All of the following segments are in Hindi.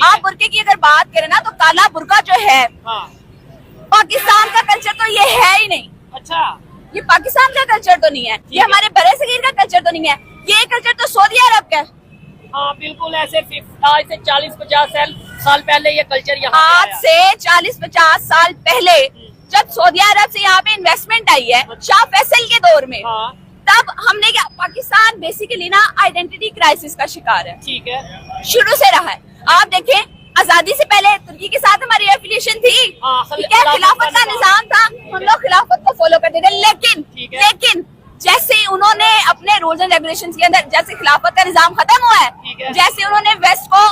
आप बुरके की अगर बात करें ना तो काला बुरका जो है पाकिस्तान का कल्चर तो ये है ही नहीं। अच्छा, ये पाकिस्तान का कल्चर तो नहीं है, ये हमारे बड़े-सगीर का कल्चर तो नहीं है, ये कल्चर तो सऊदी अरब का है। हाँ बिल्कुल, ऐसे आज से 40-50 साल पहले ये कल्चर यहाँ आज से 40-50 साल पहले जब सऊदी अरब से यहाँ पे इन्वेस्टमेंट आई है शाह फैसल के दौर में, तब हमने क्या, पाकिस्तान बेसिकली ना आइडेंटिटी क्राइसिस का शिकार है। ठीक है, शुरू से रहा है। आप देखें, आजादी से पहले तुर्की के साथ हमारी एफिलिएशन थी, ठीक है, खिलाफत का निजाम था, हम लोग खिलाफत को फॉलो करते थे, लेकिन जैसे ही उन्होंने अपने रूल्स एंड रेगुलेशंस के अंदर, जैसे खिलाफत का निजाम खत्म हुआ है, जैसे उन्होंने वेस्ट को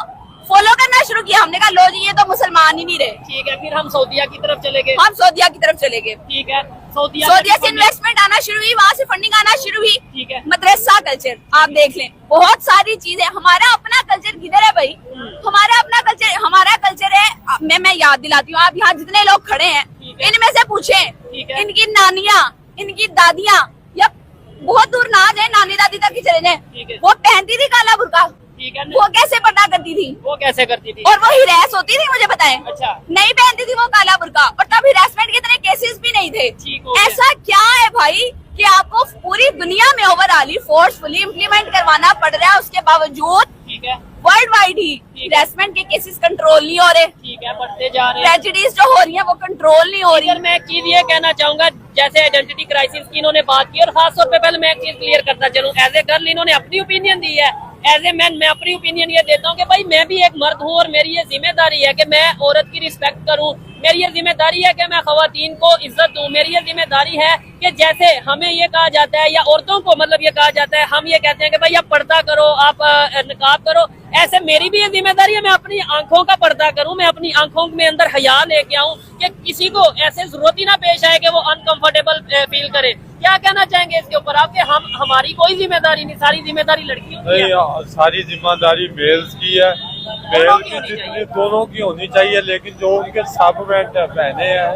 फॉलो करना शुरू किया, हमने कहा लो जी ये तो मुसलमान ही नहीं रहे। ठीक है, फिर हम सऊदीया की तरफ चले गए। हम सऊदीया की तरफ चले गए। ठीक है, सऊदीया से इन्वेस्टमेंट आना शुरू हुई, वहाँ से फंडिंग आना शुरू हुई। ठीक है, मदरसा कल्चर आप देख लें, बहुत सारी चीजें। हमारा अपना कल्चर किधर है भाई? हमारा अपना कल्चर है। मैं याद दिलाती हूँ, आप यहाँ जितने लोग खड़े हैं इनमें से पूछें, इनकी नानियाँ, इनकी दादियाँ, या बहुत दूर ना जाए, नानी दादी तक ही चले जाए, वो पहनती थी काला बुर्का। ठीक है, वो कैसे पर्दा करती थी? वो कैसे करती थी? और वो हिरास होती थी, मुझे बताएं। अच्छा, नहीं पहनती थी वो काला बुर्का, और तब हिरासमेंट के इतने केसेस भी नहीं थे। ऐसा क्या है भाई कि आपको पूरी दुनिया में ओवरऑल फोर्सफुली इम्प्लीमेंट करवाना पड़ रहा है, उसके बावजूद ठीक है, वर्ल्ड वाइड ही हिरासमेंट के केसेस कंट्रोल नहीं हो रहे। ठीक है, बढ़ते जा रहे हैं। ट्रेजेडीज जो हो रही है वो कंट्रोल नहीं हो रही। मैं एक चीज ये कहना चाहूंगा, जैसे आइडेंटिटी क्राइसिस की इन्होंने बात की, और खास तौर पे पहले मैं एक चीज क्लियर करता चलूं, एज ए गर्ल इन्होंने अपनी ओपिनियन दी है, एज ए मैन मैं अपनी ओपिनियन ये देता हूँ कि भाई मैं भी एक मर्द हूँ और मेरी ये जिम्मेदारी है कि मैं औरत की रिस्पेक्ट करूँ, मेरी ये जिम्मेदारी है कि मैं खवातीन को इज्जत दूँ, मेरी ये जिम्मेदारी है कि जैसे हमें ये कहा जाता है, या औरतों को मतलब ये कहा जाता है, हम ये कहते हैं कि भाई आप पर्दा करो, आप निकाब करो, ऐसे मेरी भी ये जिम्मेदारी है मैं अपनी आंखों का पर्दा करूं, मैं अपनी आंखों में अंदर हया लेके आऊं कि किसी को ऐसे जरूरत ही ना पेश आए कि वो अनकंफर्टेबल फील करे। क्या कहना चाहेंगे इसके ऊपर आप? हमारी कोई जिम्मेदारी नहीं, सारी जिम्मेदारी लड़कियों की है। सारी जिम्मेदारी मेल्स की है, दोनों की होनी चाहिए, लेकिन जो उनके सब्वेंट बहने हैं,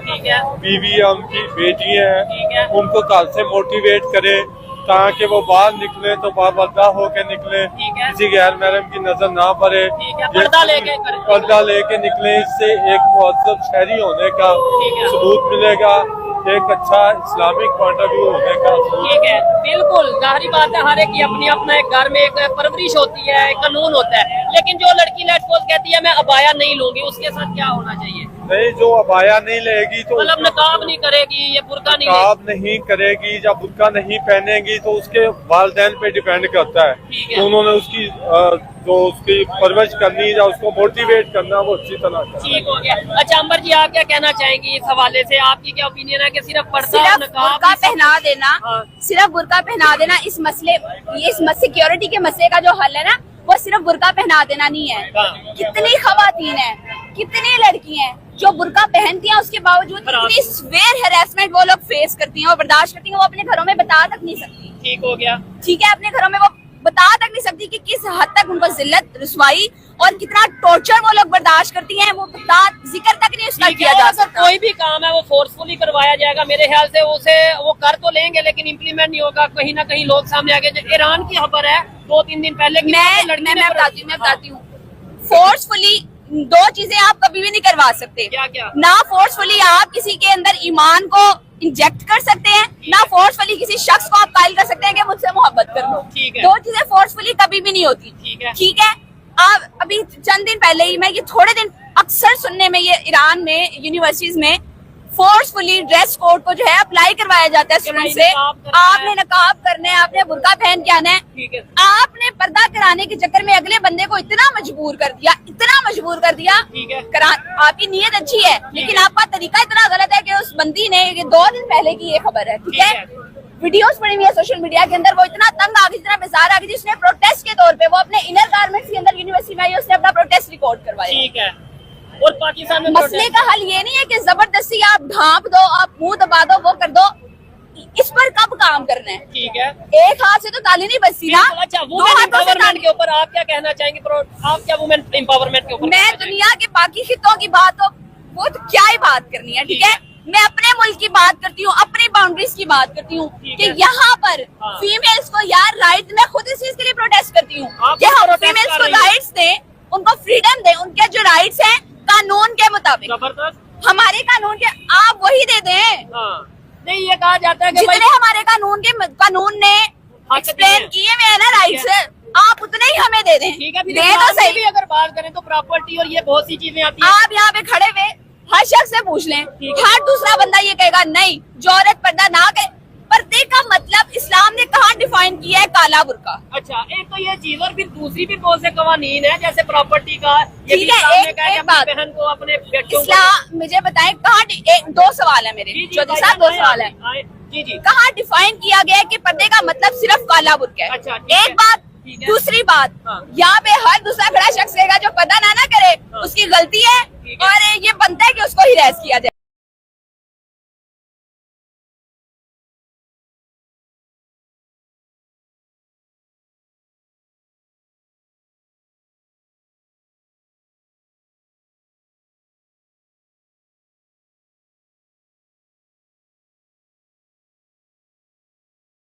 बीवी है, उनकी बेटी है, उनको कल से मोटिवेट करे ताकि वो बाहर निकले तो बापर्दा होके निकले, किसी गैर महरम की नजर ना पड़े, पर्दा लेके निकले। इससे एक मुहज्जब शहरी होने का सबूत मिलेगा, एक अच्छा इस्लामिक पॉइंट ऑफ व्यू होने का। ठीक है, बिल्कुल जाहिर बात है, हर एक की अपनी अपना एक घर में एक परवरिश होती है, एक कानून होता है, लेकिन जो लड़की लेट्स सपोज कहती है मैं अबाया नहीं लूंगी, उसके साथ क्या होना चाहिए? नहीं, जो अबाया नहीं लेगी तो मतलब नकाब नहीं करेगी, ये बुर्का नहीं करेगी या बुर्का नहीं पहनेगी तो उसके वालिदैन पे डिपेंड करता है। तो उन्होंने उसकी जो उसकी परवरिश करनी या उसको मोटिवेट करना वो अच्छी तरह। ठीक हो गया। अच्छा अंबर जी, आप क्या कहना चाहेंगी इस हवाले से? आपकी क्या ओपिनियन है कि सिर्फ पर्दा बुर्का पहना देना, सिर्फ बुर्का पहना देना इस मसले, इस सिक्योरिटी के मसले का जो हल है ना, वो सिर्फ बुर्का पहना देना नहीं है। कितनी खवातीन है, कितनी लड़की हैं जो बुर्का पहनती हैं, उसके बावजूद इतनी स्वेयर हैरेसमेंट वो लोग फेस करती हैं और बर्दाश्त करती हैं, वो अपने घरों में बता तक नहीं सकती। ठीक हो गया, ठीक है, अपने घरों में वो बता तक नहीं सकती कि किस हद तक उनको जिल्लत, रुसवाई और कितना टॉर्चर वो लोग बर्दाश्त करती हैं, वो जिक्र तक नहीं उसका किया जा सकता। कोई भी काम है वो फोर्सफुली करवाया जाएगा, मेरे ख्याल से उसे वो कर तो लेंगे लेकिन इम्प्लीमेंट नहीं होगा, कहीं ना कहीं लोग सामने आगे। ईरान की खबर है 2-3 दिन पहले की, मैं बताती हूँ, फोर्सफुली दो चीजें आप कभी भी नहीं करवा सकते। क्या? ना फोर्सफुली आप किसी के अंदर ईमान को इंजेक्ट कर सकते हैं, ना फोर्सफुली किसी शख्स को आप कायल कर सकते हैं कि मुझसे मोहब्बत कर लो। दो चीजें फोर्सफुली कभी भी नहीं होती। ठीक है, आप अभी चंद दिन पहले ही, मैं ये थोड़े दिन अक्सर सुनने में, ये ईरान में यूनिवर्सिटीज में फोर्सफुली ड्रेस कोड को जो है अप्लाई करवाया जाता है स्टूडेंट से। आपने नकाब करना है, आपने बुर्का पहन के आना है। आपने पर्दा कराने के चक्कर में अगले बंदे को इतना मजबूर कर दिया, आपकी नीयत अच्छी है लेकिन आपका तरीका इतना गलत है कि उस बंदी ने, 2 दिन पहले की ये खबर है, ठीक है, वीडियोस पड़ी हुई है सोशल मीडिया के अंदर, वो इतना तंग आ गई, इतना बेजार आ गई, उसने प्रोटेस्ट के तौर पे वो अपने इनर गारमेंट्स के अंदर यूनिवर्सिटी में आई, उसने अपना प्रोटेस्ट रिकॉर्ड करवाया। ठीक है, और पाकिस्तान में मसले का हल ये नहीं है कि जबरदस्ती आप ढांप दो, आप मुंह दबा दो, वो कर दो। इस पर कब काम करना है? ठीक है, एक हाथ से तो ताली नहीं बजती ना। अच्छा, वुमेन एम्पावरमेंट के ऊपर आप क्या कहना चाहेंगे? आप क्या वुमेन एम्पावरमेंट के ऊपर? मैं दुनिया के बाकी खितों की बात हो, वो तो क्या ही बात करनी है, ठीक है, मैं अपने मुल्क की बात करती हूँ, अपनी बाउंड्रीज की बात करती हूँ कि यहाँ पर फीमेल्स को यार राइट, मैं खुद इस चीज के लिए प्रोटेस्ट करती हूँ कि हम फीमेल्स को राइट्स दें, उनको फ्रीडम दें, उनके जो मुताबिक जबरदस्त। हमारे कानून के आप वही दे दें। हाँ, नहीं ये कहा जाता है कि भाई जितने हमारे कानून ने एक्सप्लेन किए हुए हैं ना राइट्स, आप उतने ही हमें दे दें। ठीक है, फिर दे तो इस्लाम में सही। भी अगर बात करें तो प्रॉपर्टी और ये बहुत सी चीजें आती हैं। आप यहाँ पे खड़े हुए हर शख्स से पूछ लें, ठीक है। हर दूसरा बंदा ये कहेगा नहीं, जो औरत पर्दा ना करे। पर्दे का मतलब इस्लाम ने कहाँ डिफाइन किया है? काला बुर्का। अच्छा, एक तो ये चीज और फिर दूसरी भी बहुत से कवानीन है जैसे प्रॉपर्टी का, ये भी ठीक है, इस्लाम ने एक- कहा है कि एक अपनी बात। बहन को अपने बेटों को। इस्लाम मुझे बताएं कहाँ दो सवाल है मेरे, जी, जी, चौधरी भाई, साहब, दो आए, सवाल है। आए, जी जी। कहाँ डिफाइन किया गया है कि पर्दे का मतलब सिर्फ काला बुर्का है? अच्छा, ठीक है। एक बात। ठीक है। दूसरी बात, हाँ। यहाँ पे हर दूसरा खड़ा शख्स कहेगा जो पर्दा ना करे हाँ। उसकी गलती है ठीक है। और ये बनता है कि उसको हिरास किया जाए।